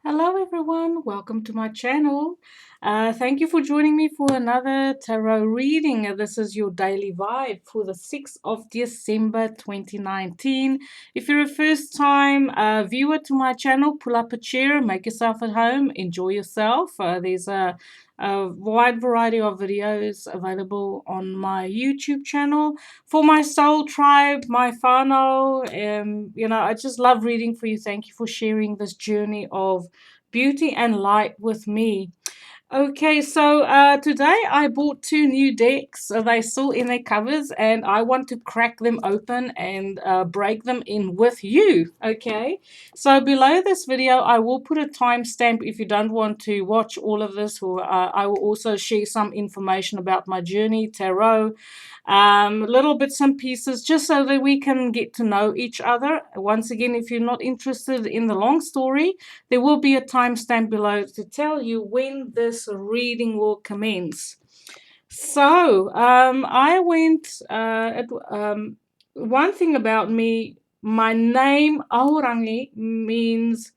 Hello everyone, welcome to my channel. Thank you for joining me for another tarot reading. This is your daily vibe for the 6th of December 2019. If you're a first time viewer to my channel, pull up a chair, make yourself at home, enjoy yourself. There's a wide variety of videos available on my YouTube channel. For my soul tribe, my whānau, I just love reading for you. Thank you for sharing this journey of beauty and light with me. Okay, so today I bought two new decks. They're still in their covers, and I want to crack them open and break them in with you. Okay, so below this video, I will put a timestamp if you don't want to watch all of this. Or I will also share some information about my journey, tarot, little bits and pieces, just so that we can get to know each other. Once again, if you're not interested in the long story, there will be a timestamp below to tell you when this reading will commence. So, I went, one thing about me, my name, Ahorangi, means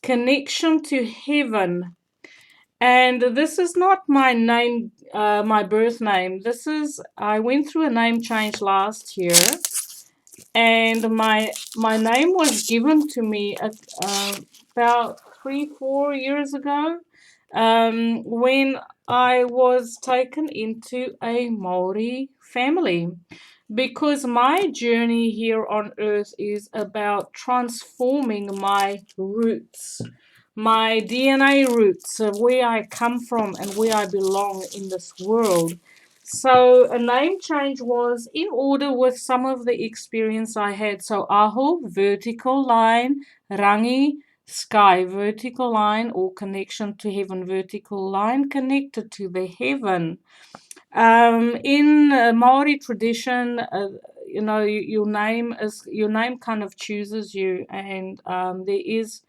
connection to heaven. And this is not my name, my birth name. I went through a name change last year, and my name was given to me about 3-4 years ago, when I was taken into a Maori family, because my journey here on earth is about transforming my roots, my DNA roots, where I come from and where I belong in this world. So a name change was in order with some of the experience I had. So Aho, vertical line, Rangi, sky, vertical line, or connection to heaven, vertical line connected to the heaven. In Maori tradition, your name kind of chooses you, and there is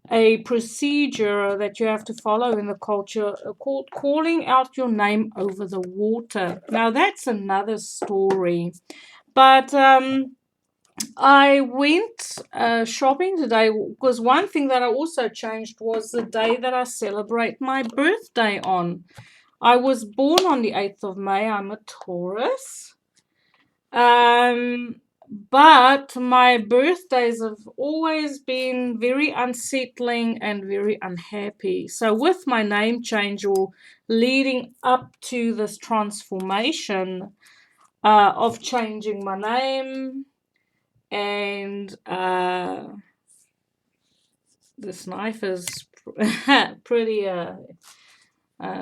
a procedure that you have to follow in the culture called calling out your name over the water. Now, that's another story. But I went shopping today because one thing that I also changed was the day that I celebrate my birthday on. I was born on the 8th of May. I'm a Taurus. But my birthdays have always been very unsettling and very unhappy. So with my name change, or leading up to this transformation of changing my name, and this knife is pretty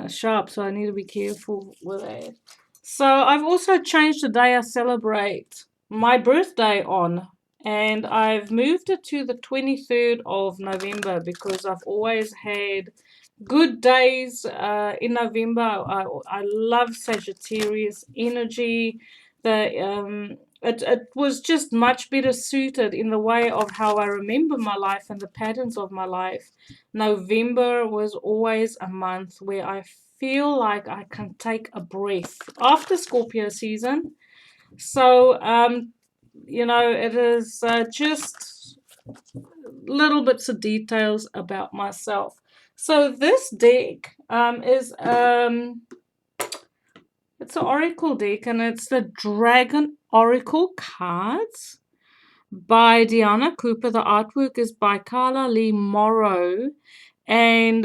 sharp, so I need to be careful with it. So I've also changed the day I celebrate my birthday on, and I've moved it to the 23rd of November because I've always had good days in November. I love Sagittarius energy. It was just much better suited in the way of how I remember my life and the patterns of my life. November was always a month where I feel like I can take a breath after Scorpio season. So, it is just little bits of details about myself. So this deck is it's an oracle deck, and it's the Dragon Oracle cards by Diana Cooper. The artwork is by Carla Lee Morrow. And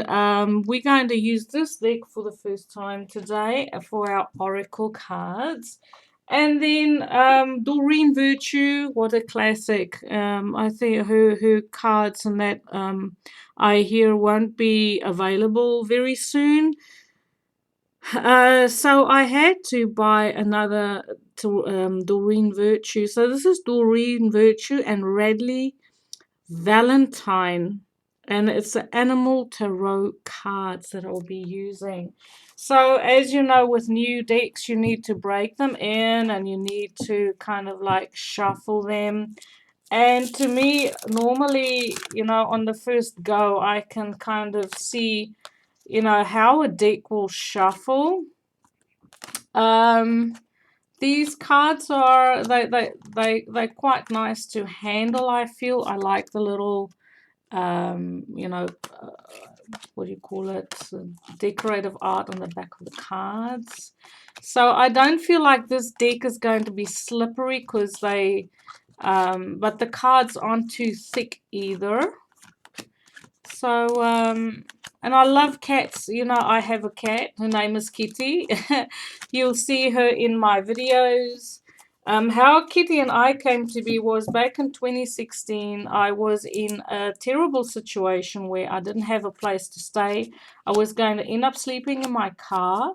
we're going to use this deck for the first time today for our oracle cards. And then Doreen Virtue, what a classic. I think her cards and that I hear won't be available very soon. So I had to buy another Doreen Virtue. So this is Doreen Virtue and Radley Valentine, and it's the animal tarot cards that I'll be using. So as you know, with new decks, you need to break them in and you need to kind of like shuffle them. And to me, normally, on the first go, I can kind of see, how a deck will shuffle. These cards are they're quite nice to handle. I feel I like the little you know, uh, what do you call it? Decorative art on the back of the cards. So I don't feel like this deck is going to be slippery because but the cards aren't too thick either. So, and I love cats. You know, I have a cat. Her name is Kitty. You'll see her in my videos. How Kitty and I came to be was back in 2016. I was in a terrible situation where I didn't have a place to stay. I was going to end up sleeping in my car.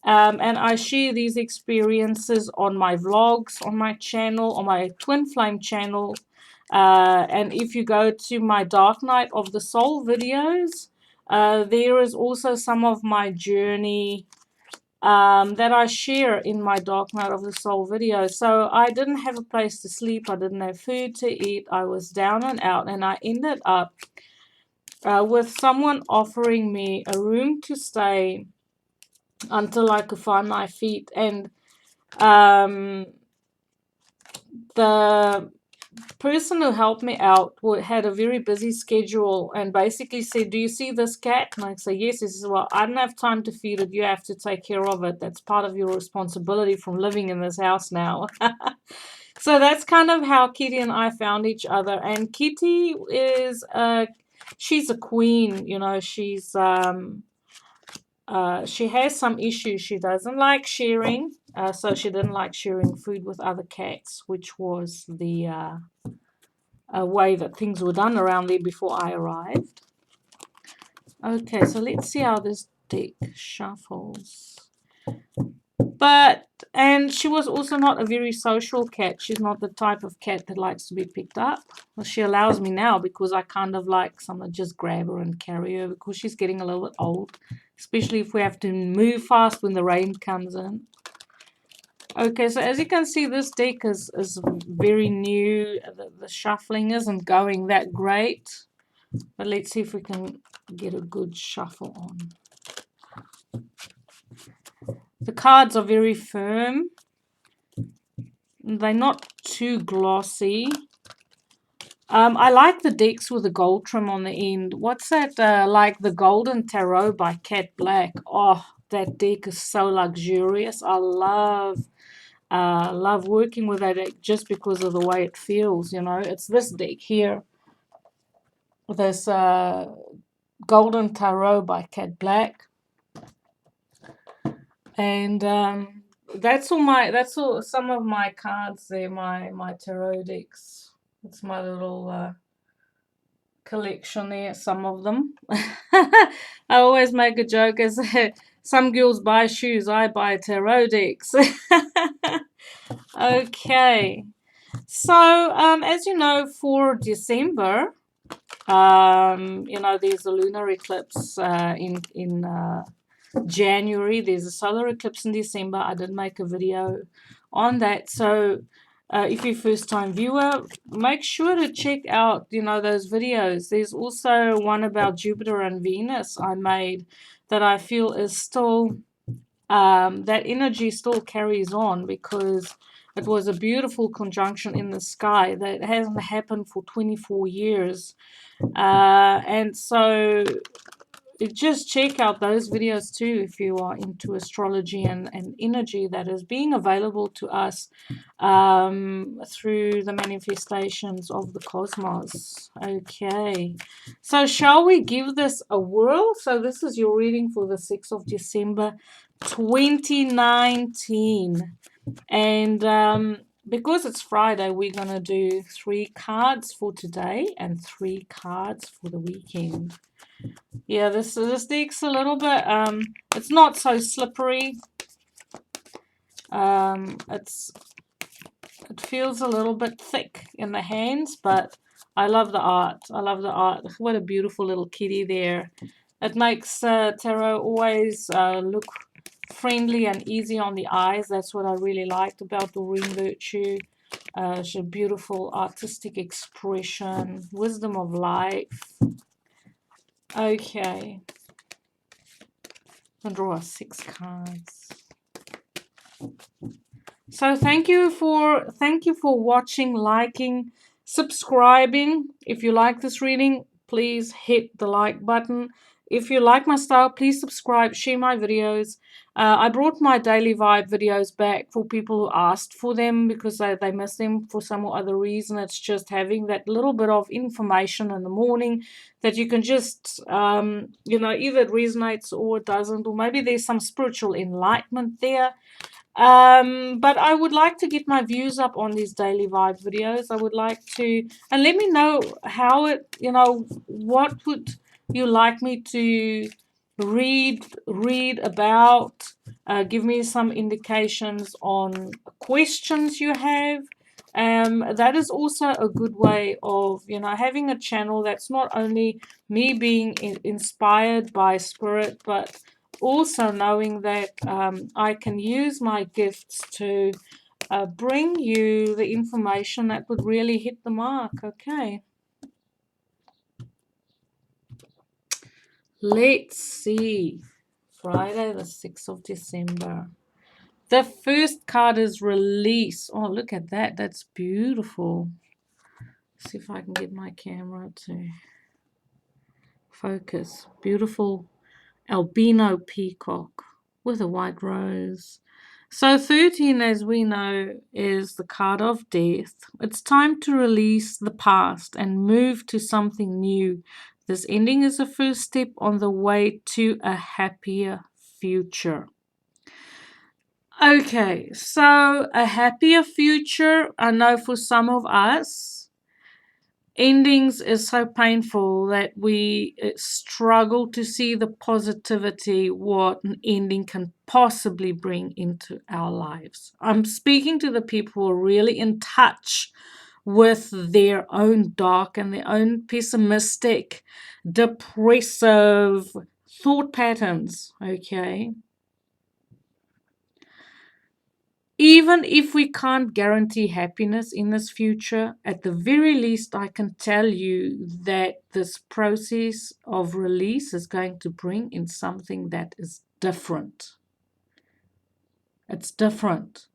And I share these experiences on my vlogs, on my channel, on my Twin Flame channel. And if you go to my Dark Night of the Soul videos, there is also some of my journey that I share in my Dark Night of the Soul videos. So I didn't have a place to sleep. I didn't have food to eat. I was down and out. And I ended up with someone offering me a room to stay until I could find my feet. And the person who helped me out had a very busy schedule and basically said, do you see this cat? And I say, yes. He says, well, I don't have time to feed it. You have to take care of it. That's part of your responsibility from living in this house now. So that's kind of how Kitty and I found each other. And Kitty she's a queen, you know. She has some issues. She doesn't like sharing, so she didn't like sharing food with other cats, which was the way that things were done around there before I arrived. Okay, so let's see how this deck shuffles. And she was also not a very social cat. She's not the type of cat that likes to be picked up. Well, she allows me now because I kind of like someone to just grab her and carry her because she's getting a little bit old, especially if we have to move fast when the rain comes in. Okay, so as you can see, this deck is very new. The shuffling isn't going that great. But let's see if we can get a good shuffle on. The cards are very firm. They're not too glossy. I like the decks with the gold trim on the end. What's that? Like the Golden Tarot by Cat Black. Oh, that deck is so luxurious. I love working with that deck just because of the way it feels, you know. It's this deck here. This Golden Tarot by Cat Black. And that's all some of my cards there, my tarot decks. It's my little collection there, some of them. I always make a joke as some girls buy shoes, I buy tarot decks. Okay. So as you know, for December, you know, there's a lunar eclipse in January. There's a solar eclipse in December. I did make a video on that. So if you're a first-time viewer, make sure to check out, you know, those videos. There's also one about Jupiter and Venus I made that I feel is still, that energy still carries on because it was a beautiful conjunction in the sky that hasn't happened for 24 years. And so just check out those videos too if you are into astrology and energy that is being available to us through the manifestations of the cosmos. Okay, so shall we give this a whirl? So this is your reading for the 6th of December 2019, and because it's Friday, we're going to do 3 cards for today and 3 cards for the weekend. Yeah, this deck's a little bit, it's not so slippery. It feels a little bit thick in the hands, but I love the art. I love the art. What a beautiful little kitty there. It makes tarot always look friendly and easy on the eyes. That's what I really liked about Doreen Virtue. She had beautiful artistic expression, wisdom of life. Okay. I'll draw 6 cards. So thank you for watching, liking, subscribing. If you like this reading, please hit the like button. If you like my style, please subscribe, share my videos. I brought my daily vibe videos back for people who asked for them because they missed them for some or other reason. It's just having that little bit of information in the morning that you can just, either it resonates or it doesn't, or maybe there's some spiritual enlightenment there. But I would like to get my views up on these daily vibe videos. I would like to, and let me know how what would you like me to read about. Give me some indications on questions you have. That is also a good way of, having a channel that's not only me being inspired by spirit, but also knowing that I can use my gifts to bring you the information that would really hit the mark. Okay. Let's see. Friday, the 6th of December. The first card is release. Oh, look at that. That's beautiful. See if I can get my camera to focus. Beautiful albino peacock with a white rose. So 13, as we know, is the card of death. It's time to release the past and move to something new. This ending is a first step on the way to a happier future. Okay, so a happier future, I know for some of us, endings is so painful that we struggle to see the positivity what an ending can possibly bring into our lives. I'm speaking to the people who are really in touch with their own dark and their own pessimistic, depressive thought patterns, okay? Even if we can't guarantee happiness in this future, at the very least, I can tell you that this process of release is going to bring in something that is different. It's different.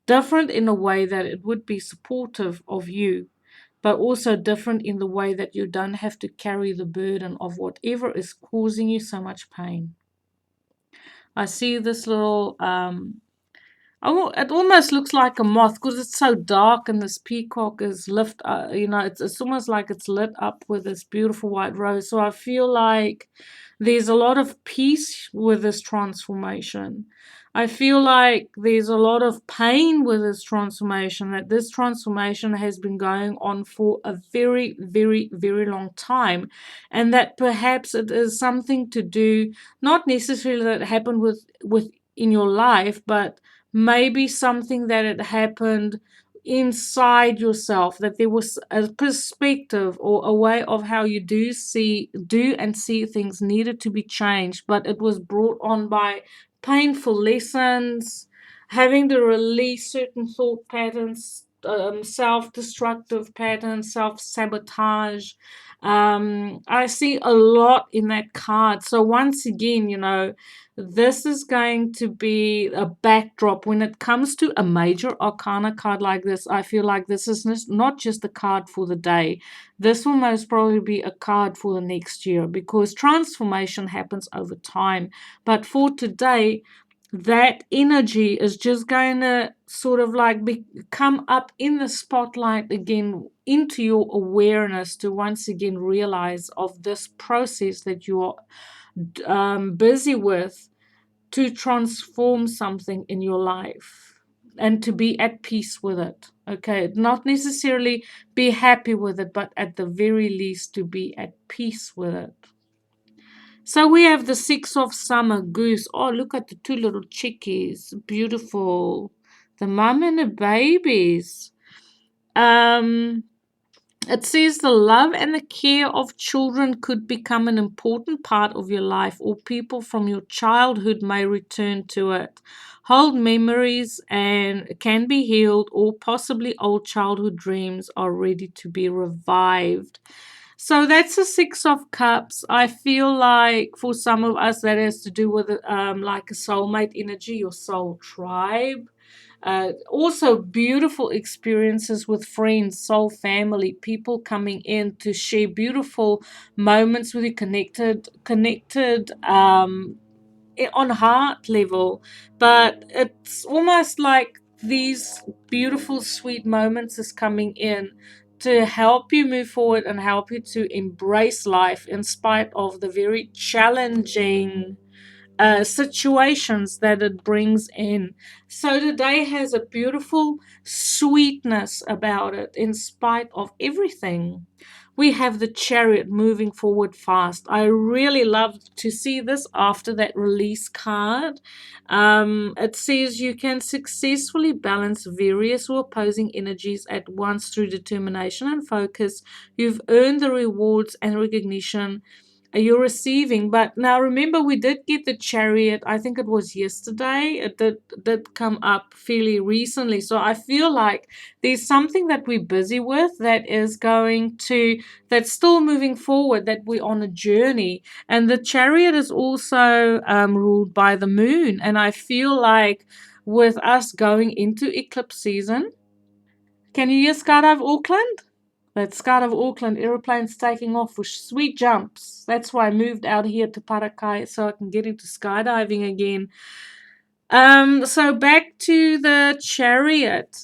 Different in a way that it would be supportive of you, but also different in the way that you don't have to carry the burden of whatever is causing you so much pain. I see this little it almost looks like a moth because it's so dark and this peacock is it's almost like it's lit up with this beautiful white rose. So I feel like there's a lot of peace with this transformation. I feel like there's a lot of pain with this transformation, that this transformation has been going on for a very, very, very long time. And that perhaps it is something to do, not necessarily that it happened with in your life, but maybe something that had happened inside yourself, that there was a perspective or a way of how you do and see things needed to be changed, but it was brought on by painful lessons, having to release certain thought patterns, self-destructive patterns, self-sabotage. I see a lot in that card. So once again, this is going to be a backdrop. When it comes to a major arcana card like this, I feel like this is not just a card for the day. This will most probably be a card for the next year because transformation happens over time. But for today, that energy is just going to sort of like come up in the spotlight again into your awareness to once again realize of this process that you are busy with to transform something in your life and to be at peace with it. Okay, not necessarily be happy with it, but at the very least to be at peace with it. So we have the 6 of summer goose. Oh, look at the two little chickies. Beautiful. The mum and the babies. It says the love and the care of children could become an important part of your life, or people from your childhood may return to it. Hold memories and can be healed, or possibly old childhood dreams are ready to be revived. So that's a 6 of cups. I feel like for some of us that has to do with like a soulmate energy, your soul tribe. Also, beautiful experiences with friends, soul family, people coming in to share beautiful moments with you, connected on heart level. But it's almost like these beautiful, sweet moments is coming in to help you move forward and help you to embrace life in spite of the very challenging situations that it brings in. So today has a beautiful sweetness about it in spite of everything. We have the Chariot moving forward fast. I really love to see this after that release card. It says you can successfully balance various or opposing energies at once through determination and focus. You've earned the rewards and recognition you're receiving. But now remember, we did get the Chariot, I think it was yesterday. It did come up fairly recently. So I feel like there's something that we're busy with that's still moving forward, that we're on a journey. And the Chariot is also ruled by the moon. And I feel like with us going into eclipse season, can you hear Skydive Auckland? That Skydive Auckland aeroplane's taking off with sweet jumps. That's why I moved out here to Parakai so I can get into skydiving again. So back to the Chariot.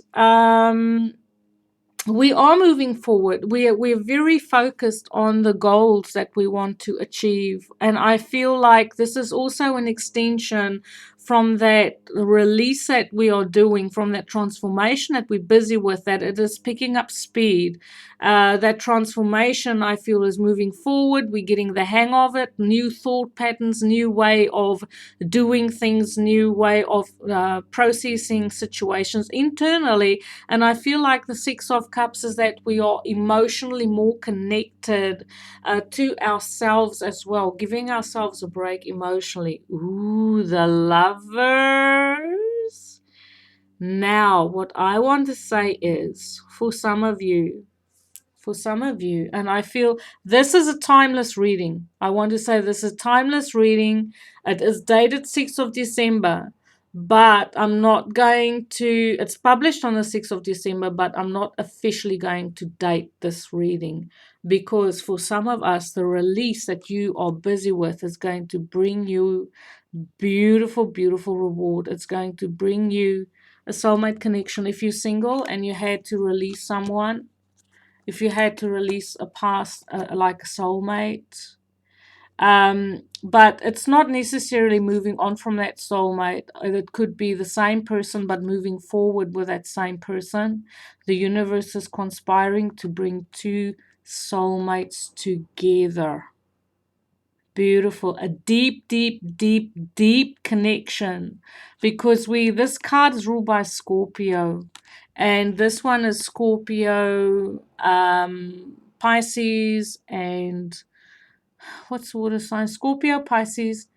We are moving forward. We're very focused on the goals that we want to achieve, and I feel like this is also an extension from that release that we are doing, from that transformation that we're busy with, that it is picking up speed. That transformation, I feel, is moving forward. We're getting the hang of it. New thought patterns, new way of doing things, new way of processing situations internally. And I feel like the Six of Cups is that we are emotionally more connected to ourselves as well, giving ourselves a break emotionally. Ooh, the Lovers. Now, what I want to say is, for some of you, and I feel this is a timeless reading. I want to say this is a timeless reading. It is dated 6th of December, but I'm not going to, it's published on the 6th of December, but I'm not officially going to date this reading, because for some of us, the release that you are busy with is going to bring you beautiful, beautiful reward. It's going to bring you a soulmate connection. If you're single and you had to release someone, if you had to release a past, like a soulmate, but it's not necessarily moving on from that soulmate. It could be the same person, but moving forward with that same person. The universe is conspiring to bring two soulmates together. Beautiful. A deep, deep, deep, deep connection, because this card is ruled by Scorpio, and this one is Scorpio, Pisces, and what's the water sign? Scorpio, Pisces,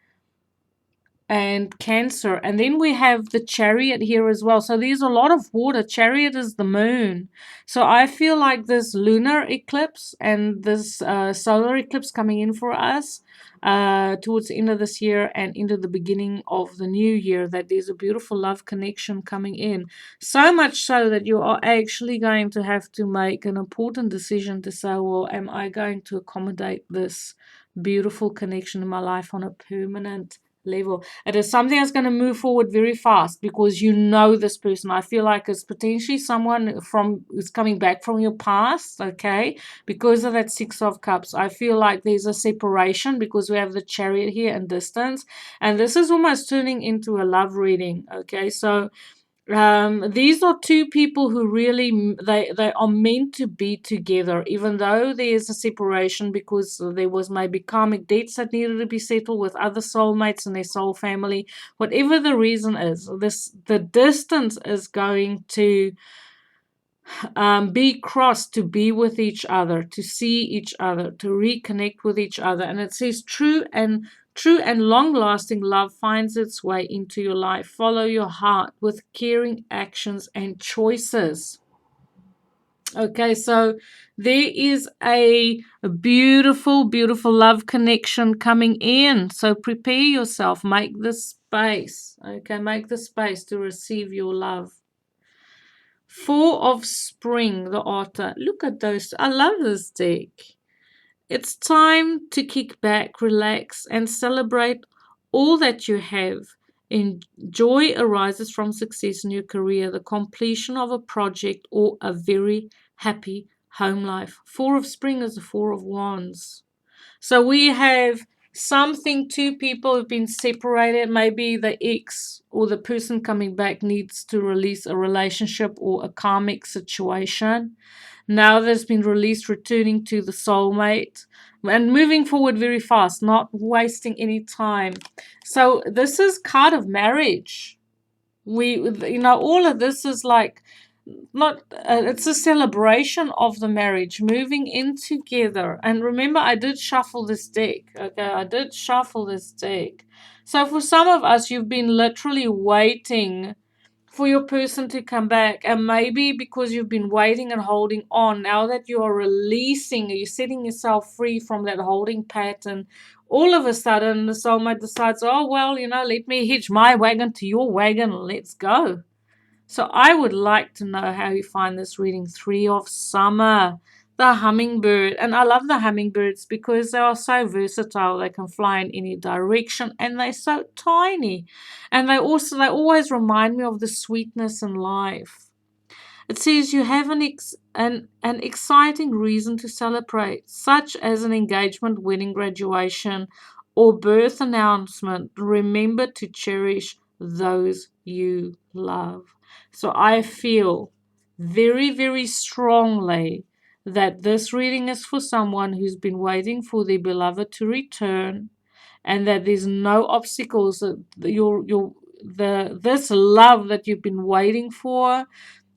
and Cancer. And then we have the Chariot here as well. So there's a lot of water. Chariot is the moon. So I feel like this lunar eclipse and this solar eclipse coming in for us towards the end of this year and into the beginning of the new year, that there's a beautiful love connection coming in. So much so that you are actually going to have to make an important decision to say, well, am I going to accommodate this beautiful connection in my life on a permanent level? It is something that's going to move forward very fast, because you know this person. I feel like it's potentially someone who's coming back from your past, okay? Because of that Six of Cups, I feel like there's a separation, because we have the Chariot here and distance, and this is almost turning into a love reading, okay? So these are two people who really they are meant to be together, even though there is a separation, because there was maybe karmic debts that needed to be settled with other soulmates and their soul family. Whatever the reason is, the distance is going to be crossed to be with each other, to see each other, to reconnect with each other. And it says true and long-lasting love finds its way into your life. Follow your heart with caring actions and choices. Okay, so there is a beautiful, beautiful love connection coming in. So prepare yourself. Make the space. Okay, make the space to receive your love. Four of Spring, the Otter. Look at those. I love this deck. It's time to kick back, relax, and celebrate all that you have. Joy arises from success in your career, the completion of a project, or a very happy home life. Four of Spring is the Four of Wands. So we have something, two people have been separated. Maybe the ex or the person coming back needs to release a relationship or a karmic situation. Now there's been released, returning to the soulmate and moving forward very fast, not wasting any time. So this is card of marriage. All of this is like not it's a celebration of the marriage, moving in together. And remember, I did shuffle this deck. Okay, I did shuffle this deck. So for some of us, you've been literally waiting for your person to come back, and maybe because you've been waiting and holding on, now that you are releasing, you're setting yourself free from that holding pattern, all of a sudden the soulmate decides, oh well, let me hitch my wagon to your wagon, let's go. So I would like to know how you find this reading. Three of Summer, the hummingbird. And I love the hummingbirds because they are so versatile. They can fly in any direction and they're so tiny. And they always remind me of the sweetness in life. It says you have an exciting reason to celebrate, such as an engagement, wedding, graduation, or birth announcement. Remember to cherish those you love. So I feel very, very strongly that this reading is for someone who's been waiting for their beloved to return, and that there's no obstacles that this love that you've been waiting for,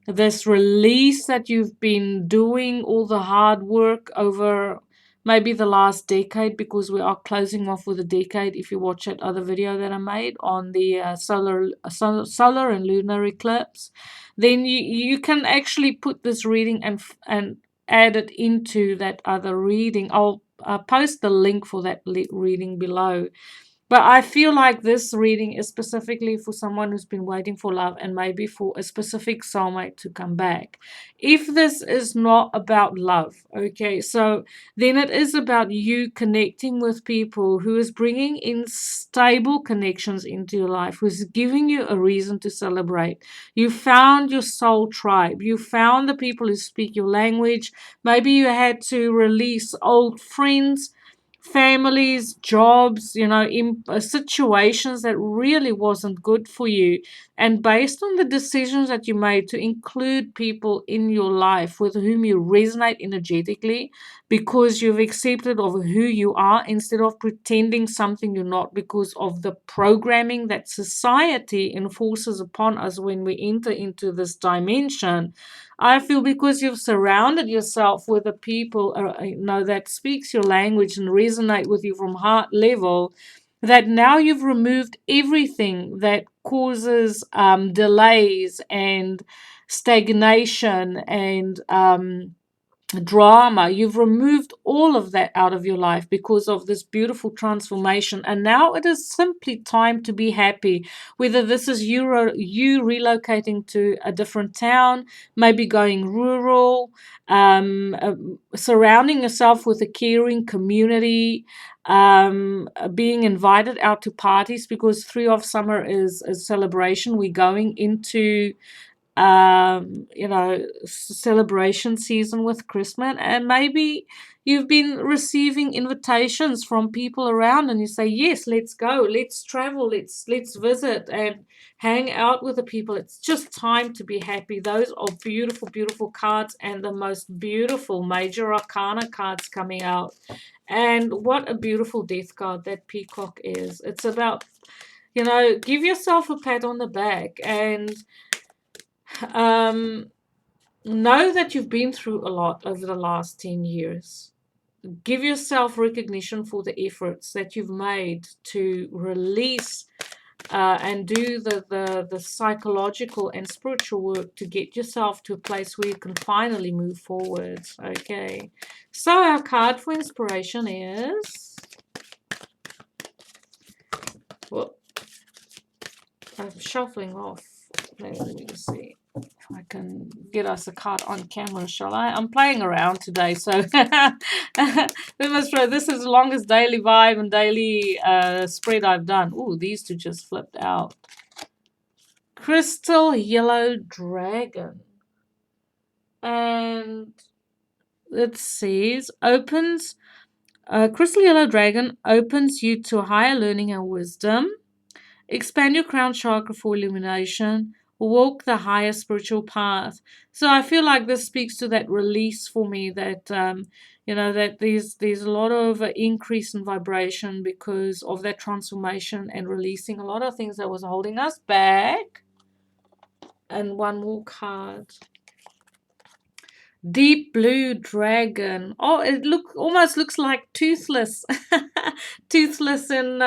this release that you've been doing all the hard work over maybe the last decade, because we are closing off with a decade if you watch that other video that I made on the solar and lunar eclipse, then you can actually put this reading and add it into that other reading. I'll post the link for that reading below. But I feel like this reading is specifically for someone who's been waiting for love and maybe for a specific soulmate to come back. If this is not about love, okay, so then it is about you connecting with people who is bringing in stable connections into your life, who's giving you a reason to celebrate. You found your soul tribe. You found the people who speak your language. Maybe you had to release old friends, families, jobs, in situations that really wasn't good for you. And based on the decisions that you made to include people in your life with whom you resonate energetically, because you've accepted of who you are instead of pretending something you're not, because of the programming that society enforces upon us when we enter into this dimension. I feel because you've surrounded yourself with the people that speaks your language and resonate with you from heart level, that now you've removed everything that causes delays and stagnation and drama. You've removed all of that out of your life because of this beautiful transformation, and now it is simply time to be happy. Whether this is you relocating to a different town, maybe going rural, surrounding yourself with a caring community, being invited out to parties, because Three of Summer is a celebration. We're going into celebration season with Christmas, and maybe you've been receiving invitations from people around and you say, yes, let's go, let's travel, let's visit and hang out with the people. It's just time to be happy. Those are beautiful, beautiful cards, and the most beautiful major arcana cards coming out. And what a beautiful death card that peacock is. It's about, give yourself a pat on the back and know that you've been through a lot over the last 10 years. Give yourself recognition for the efforts that you've made to release and do the psychological and spiritual work to get yourself to a place where you can finally move forward. Okay, so our card for inspiration is, well, I'm shuffling off. Let me just see. I can get us a card on camera, shall I? I'm playing around today, so this is the longest daily vibe and daily spread I've done. Ooh, these two just flipped out. Crystal Yellow Dragon. And it says, Crystal Yellow Dragon opens you to higher learning and wisdom. Expand your crown chakra for illumination. Walk the higher spiritual path. So I feel like this speaks to that release for me, that that there's a lot of increase in vibration because of that transformation and releasing a lot of things that was holding us back. And one more card. Deep Blue Dragon. Oh, it almost looks like Toothless. Toothless in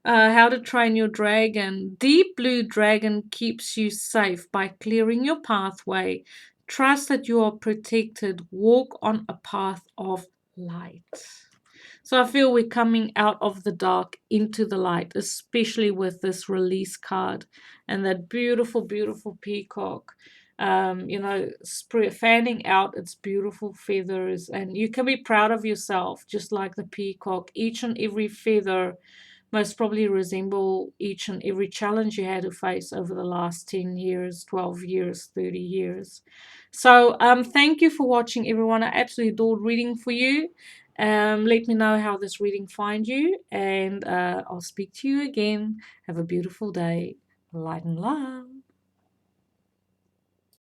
How to Train Your Dragon. Deep Blue Dragon keeps you safe by clearing your pathway. Trust that you are protected. Walk on a path of light. So I feel we're coming out of the dark into the light, especially with this release card and that beautiful, beautiful peacock. Fanning out its beautiful feathers, and you can be proud of yourself, just like the peacock. Each and every feather most probably resemble each and every challenge you had to face over the last 10 years, 12 years, 30 years. So thank you for watching, everyone. I absolutely adored reading for you. Let me know how this reading finds you, and I'll speak to you again. Have a beautiful day. Light and love.